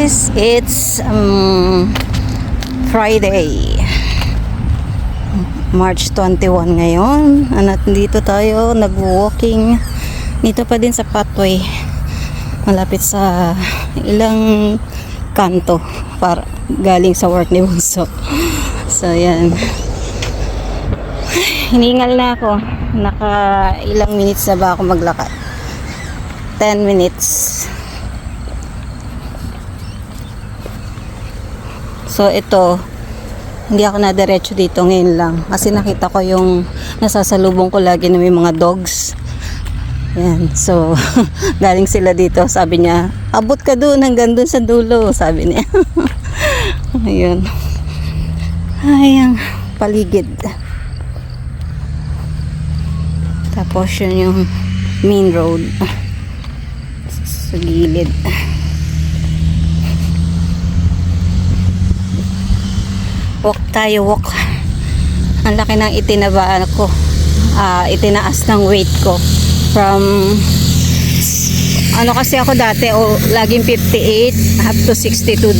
guys, it's Friday, March 21 ngayon. At dito tayo nag-walking dito pa din sa pathway malapit sa ilang kanto para galing sa work ni Bunso. So yan, hiningal na ako. Naka ilang minutes na ba ako maglakad? 10 minutes. So ito, hindi ako na-diretso dito ngayon lang kasi nakita ko yung nasasalubong ko lagi na may mga dogs. Yan, so galing sila dito. Sabi niya, abot ka dun hanggang dun sa dulo, sabi niya. Ayun, ay ang paligid. Tapos yun yung main road sa gilid. Walk tayo, walk. Ang laki ng itinabaan ko. Itinaas ng weight ko. From, ano kasi ako dati, laging 58 up to 62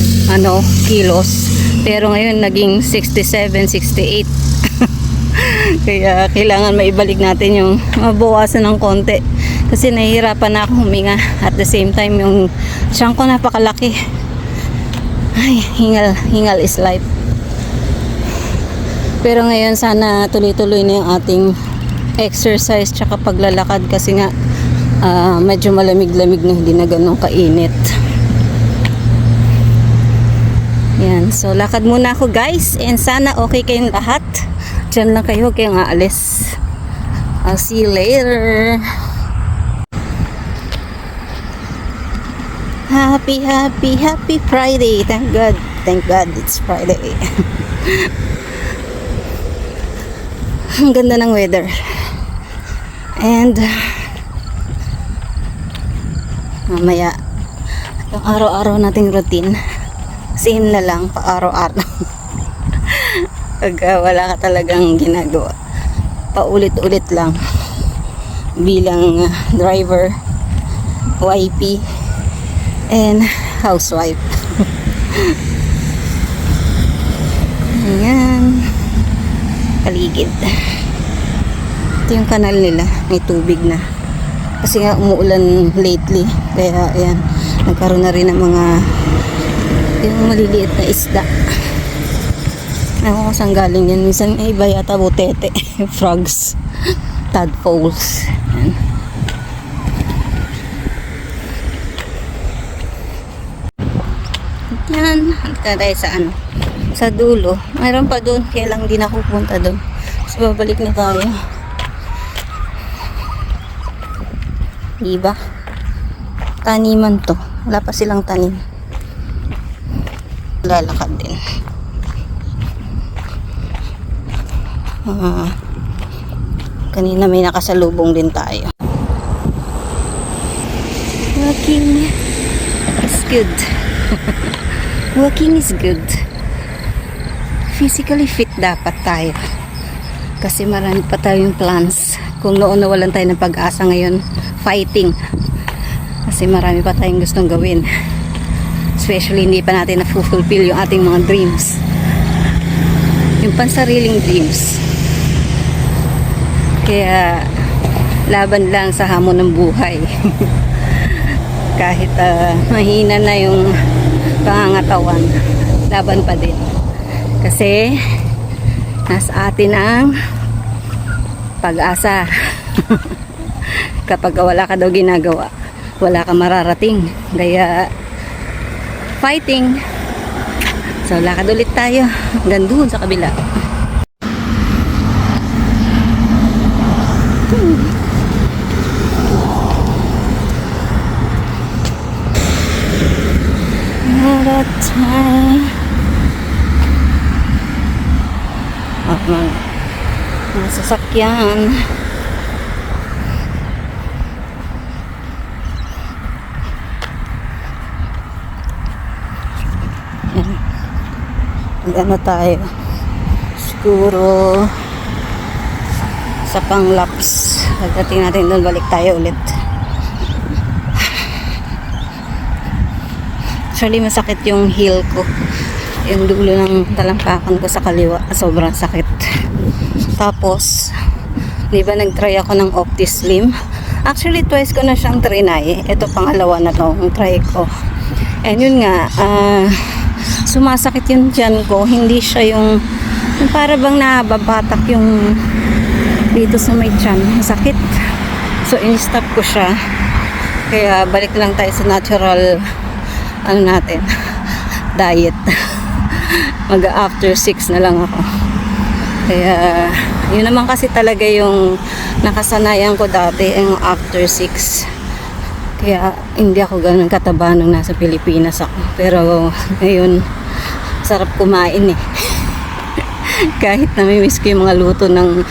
kilos. Pero ngayon, naging 67, 68. Kaya kailangan maibalik natin yung mabawasan ng konti. Kasi nahihirapan na ako huminga. At the same time, yung tiyan ko napakalaki. Ay, hingal is life. Pero ngayon sana tuloy-tuloy na yung ating exercise tsaka paglalakad kasi nga medyo malamig-lamig na, hindi na ganun kainit. Yan, so lakad muna ako guys, and sana okay kayong lahat. Diyan lang kayo, huwag kayong aalis. I'll see you later. Happy Friday. Thank God it's Friday. Ang ganda ng weather. And mamaya yung araw-araw nating routine, same na lang pa araw-araw. Pag wala ka talagang ginagawa, paulit-ulit lang bilang driver, YP and housewife. Ayan, paligid. Ito yung kanal nila, may tubig na kasi nga umuulan lately, kaya ayan, nagkaroon na rin ng mga yung maliliit na isda. Ako kung saan galing yan, minsan iba yata butete. Frogs, tadpoles. Yan, hantay tayo sa sa dulo. Mayroon pa doon, kaya lang di na pupunta doon. So babalik na tayo. Diba? Taniman to. Wala pa silang tanim. Lalakad din. Kanina may nakasalubong din tayo. Walking is good. Walking is good. Physically fit dapat tayo kasi marami pa tayong plans. Kung noon nawalan tayo ng pag-asa, ngayon fighting kasi marami pa tayong gustong gawin, especially hindi pa natin na-fulfill yung ating mga dreams, yung pansariling dreams. Kaya laban lang sa hamon ng buhay. Kahit mahina na yung pangangatawan, laban pa din. Kasi nasa atin ang pag-asa. Kapag wala ka daw ginagawa, wala ka mararating. Kaya fighting. So lakad ulit tayo hanggang doon sa kabila. Not a time. Mga sasakyan. Ano tayo? Siguro sa pang-laps. Pagdating natin doon, balik tayo ulit. Actually, masakit yung heel ko. Yung dulo ng talampakan ko sa kaliwa. Sobrang sakit. Tapos, di ba nag-try ako ng OptiSlim? Actually, twice ko na siyang trinay. Ito pangalawa na to, ang try ko. And yun nga, sumasakit yung tiyan ko. Hindi siya yung para bang nababatak yung dito sa may tiyan. Masakit. So, in-stop ko siya. Kaya, balik lang tayo sa natural diet. Mag after 6 na lang ako. Kaya, yun naman kasi talaga yung nakasanayan ko dati, yung after 6. Kaya, hindi ako ganun kataba nung nasa Pilipinas ako. Pero, ngayon, sarap kumain eh. Kahit namimiss ko yung mga luto ng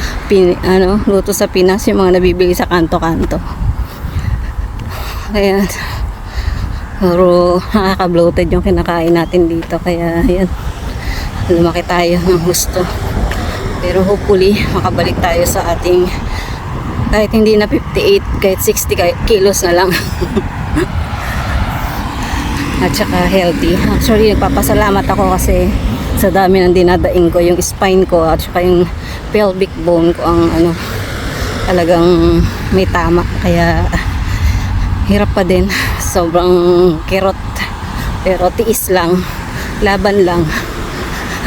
luto sa Pinas, yung mga nabibili sa kanto-kanto. Kaya puro nakaka-bloated yung kinakain natin dito. Kaya yan, lumaki tayo ng gusto. Pero hopefully makabalik tayo sa ating kahit hindi na 58, kahit 60 kilos na lang. At saka healthy. Actually, nagpapasalamat ako kasi sa dami ng dinadaing ko, yung spine ko at saka yung pelvic bone ko ang talagang may tama. Kaya hirap pa din. Sobrang kirot. Pero tiis lang. Laban lang.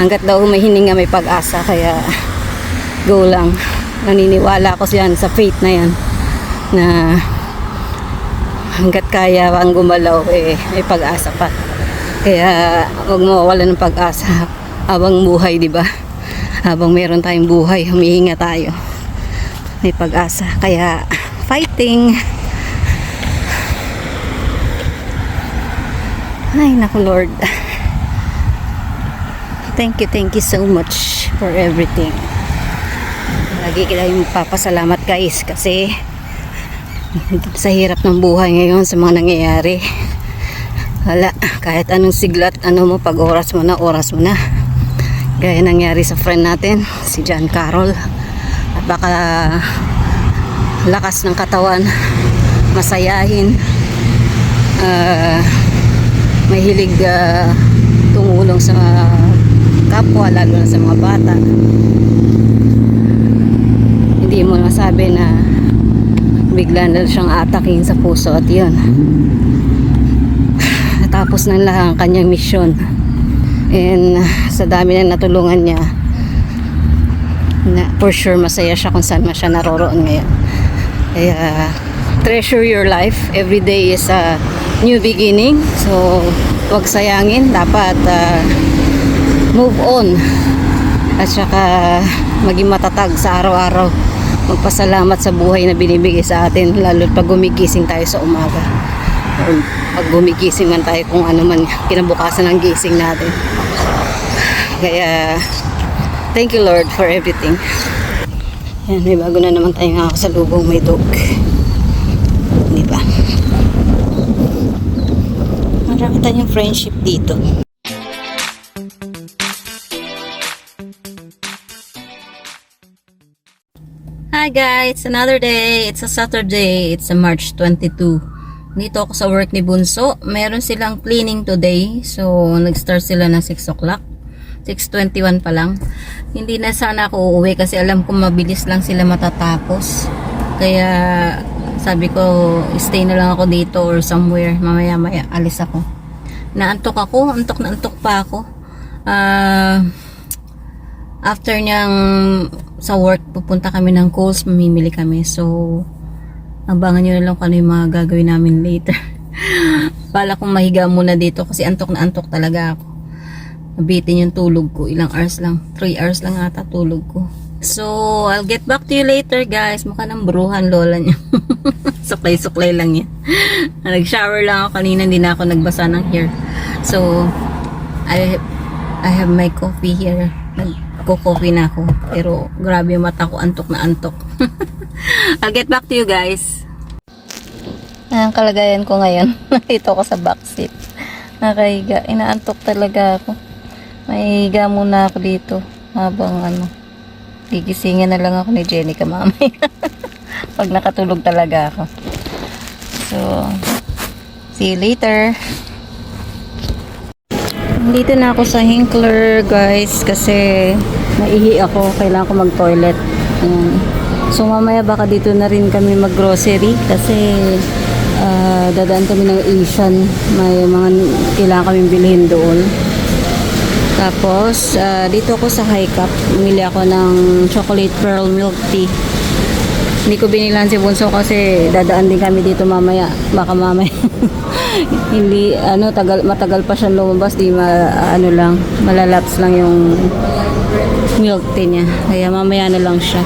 Hanggat daw may hininga, may pag-asa. Kaya go lang. Naniniwala ko siyan sa faith na yan. Na hanggat kaya ang gumalaw, may pag-asa pa. Kaya huwag mawawala ng pag-asa habang buhay, di ba? Habang meron tayong buhay, humihinga tayo. May pag-asa. Kaya fighting. Ay, naku Lord. Thank you so much for everything. Lagi kita yung papasalamat guys kasi sa hirap ng buhay ngayon, sa mga nangyayari, wala, kahit anong siglat, pag oras mo na. Gaya nangyari sa friend natin, si John Carroll. At baka lakas ng katawan, masayahin, mahilig tumulong sa kapwa, lalo na sa mga bata. Hindi mo masabi na bigla na siyang atakin sa puso at yun. Natapos na lang ang kanyang misyon. And sa dami na natulungan niya, for sure masaya siya kung saan siya naroroon ngayon. Kaya treasure your life. Every day is a new beginning. So huwag sayangin. Dapat move on. At saka maging matatag sa araw-araw. Magpasalamat sa buhay na binibigay sa atin, lalo pag gumigising tayo sa umaga. Or pag gumigising man tayo kung ano man kinabukasan ng gising natin. Kaya thank you Lord for everything. Yan, may bago na naman tayo nga sa lubong, may dog. Di ba? Marami tayong friendship dito. Hi guys, another day. It's a Saturday. It's a March 22. Dito ako sa work ni Bunso. Meron silang cleaning today. So, nag-start sila ng 6 o'clock. 6:21 pa lang. Hindi na sana ako uuwi kasi alam ko mabilis lang sila matatapos. Kaya, sabi ko, stay na lang ako dito or somewhere. Mamaya-maya, alis ako. Naantok ako. Antok na antok pa ako. After niyang sa work, pupunta kami ng Coles, mamimili kami. So, abangan nyo na lang kung ano yung mga gagawin namin later. Pala kong mahiga muna dito kasi antok na antok talaga ako. Nabitin yung tulog ko. Ilang hours lang. 3 hours lang ata tulog ko. So, I'll get back to you later guys. Mukha ng bruhan lola niya. Suklay-suklay lang yan. Nag-shower lang ako kanina. Hindi na ako nagbasa ng hair. So, I have my coffee here. Nagko-coffee na ako. Pero grabe yung mata ko, antok na antok. I'll get back to you guys. Ayan ang kalagayan ko ngayon. Dito ako sa backseat. Nakahiga. Inaantok talaga ako. Mahihiga muna ako dito. Habang gigisingin na lang ako ni Jenica mamaya. Pag nakatulog talaga ako. So, see you later. Dito na ako sa Hinkler, guys, kasi naihi ako. Kailangan ko mag-toilet. Ayan. So, mamaya baka dito na rin kami mag-grocery kasi dadaan kami ng Asian. May mga kailangan kaming bilhin doon. Tapos, dito ako sa High Cup. Bumili ako ng chocolate pearl milk tea. Hindi ko binilan si Bunso kasi dadaan din kami dito mamaya. Baka mamaya. Hindi, matagal pa siyang lumabas. Malalaps lang yung milk tea niya. Kaya mamaya na lang siya.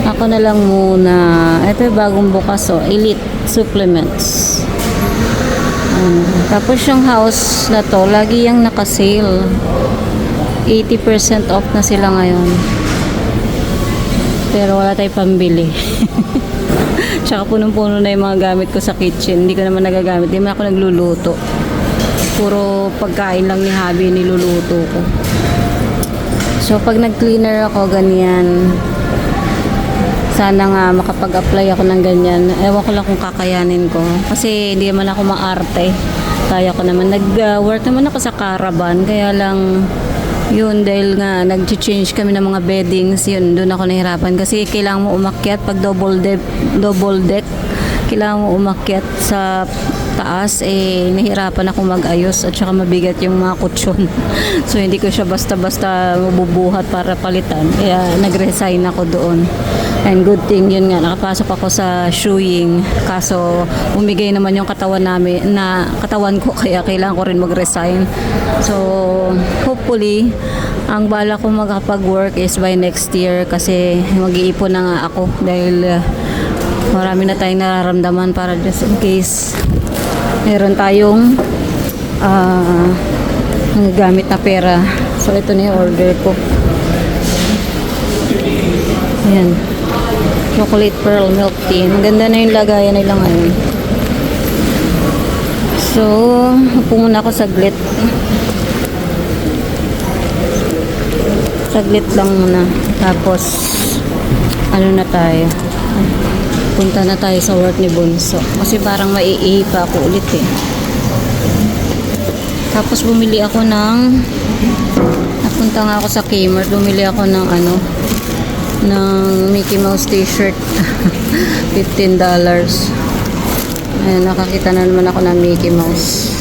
Ako na lang muna. Ito yung bagong bukas, Elite Supplements. Tapos yung house na to, lagi yung naka-sale. 80% off na sila ngayon. Pero wala tayong pambili. Tsaka punong-puno na yung mga gamit ko sa kitchen. Hindi ko naman nagagamit. Hindi naman ako nagluluto. Puro pagkain lang ni Habi niluluto ko. So pag nag-cleaner ako, ganyan. Sana nga makapag-apply ako ng ganyan. Ewan ko lang kung kakayanin ko. Kasi hindi naman ako maarte. Kaya ko naman. Nag-work naman ako sa caravan. Kaya lang yun, dahil nga nag-change kami ng mga beddings, yun, doon ako nahirapan kasi kailangan mo umakyat pag double deck, kailangan mo umakyat sa taas, nahirapan ako mag-ayos at saka mabigat yung mga kutsyon. So hindi ko siya basta-basta mabubuhat para palitan, kaya nag-resign ako doon. And good thing yun nga, nakapasok ako sa shoeing, kaso umigay naman yung katawan ko, kaya kailangan ko rin mag-resign. So hopefully ang bala ko makapag-work is by next year kasi mag-iipon na nga ako dahil marami na tayong nararamdaman para just in case meron tayong gamit na pera. So ito na yung order ko. Ayan, chocolate pearl milk tea. Maganda na yung lagayan nila ngayon. So upo muna ako saglit lang muna, tapos na tayo, punta na tayo sa work ni Bunso kasi parang maiihi pa ako ulit Tapos bumili ako napunta nga ako sa Kmart, bumili ako ng Mickey Mouse t-shirt. $15. Ayan, nakakita na naman ako ng Mickey Mouse.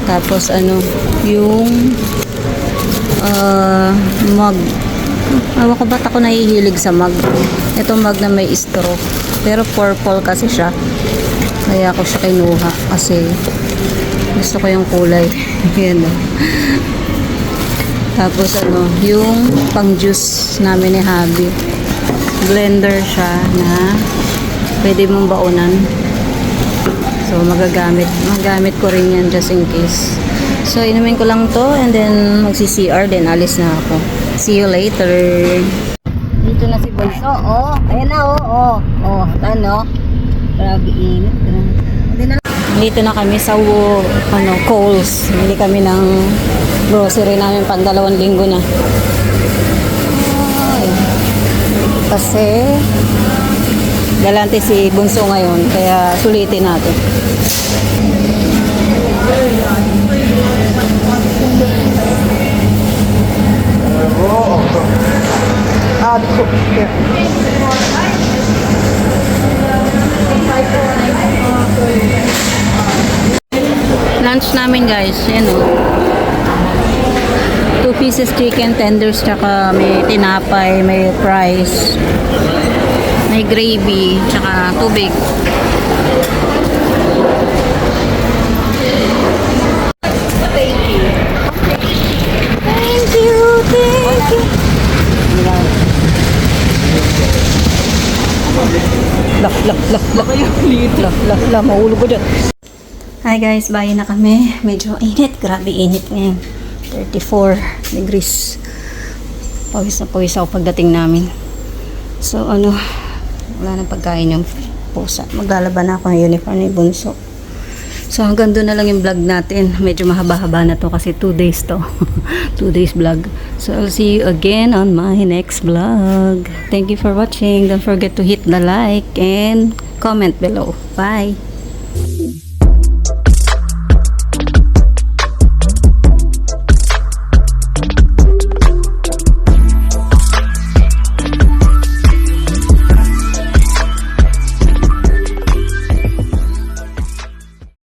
Tapos yung mug. Awa ko ba't ako nahihilig sa mug. Ito mug na may straw. Pero purple kasi siya. Kaya ako siya kinuha. Kasi gusto ko yung kulay. Yan. Tapos yung pang juice namin ni Habi. Blender siya na pwede mong baunan. So magagamit ko rin yan just in case. So inumin ko lang to and then magsi-CR, then alis na ako. See you later. Dito na si Bunso. Ayan na grabe init. Dito na kami sa Coles. Bili kami ng grocery namin pang 2 linggo na. Kasi galante si Bunso ngayon, kaya sulitin natin. Lunch namin guys, yan 2 pieces chicken tenders, tsaka may tinapay, may fries, may gravy, tsaka tubig. Thank you. Mahulog ko dyan. Hi guys, bahay na kami. Medyo init, grabe init ngayon. 34 degrees. Pawis na pawis ako pagdating namin. So wala nang pagkain yung pusa. Maglalaban na ako ng uniform ni Bunso. So hanggang doon na lang yung vlog natin. Medyo mahaba-haba na to kasi 2 days to. 2 days vlog. So I'll see you again on my next vlog. Thank you for watching. Don't forget to hit the like and comment below. Bye!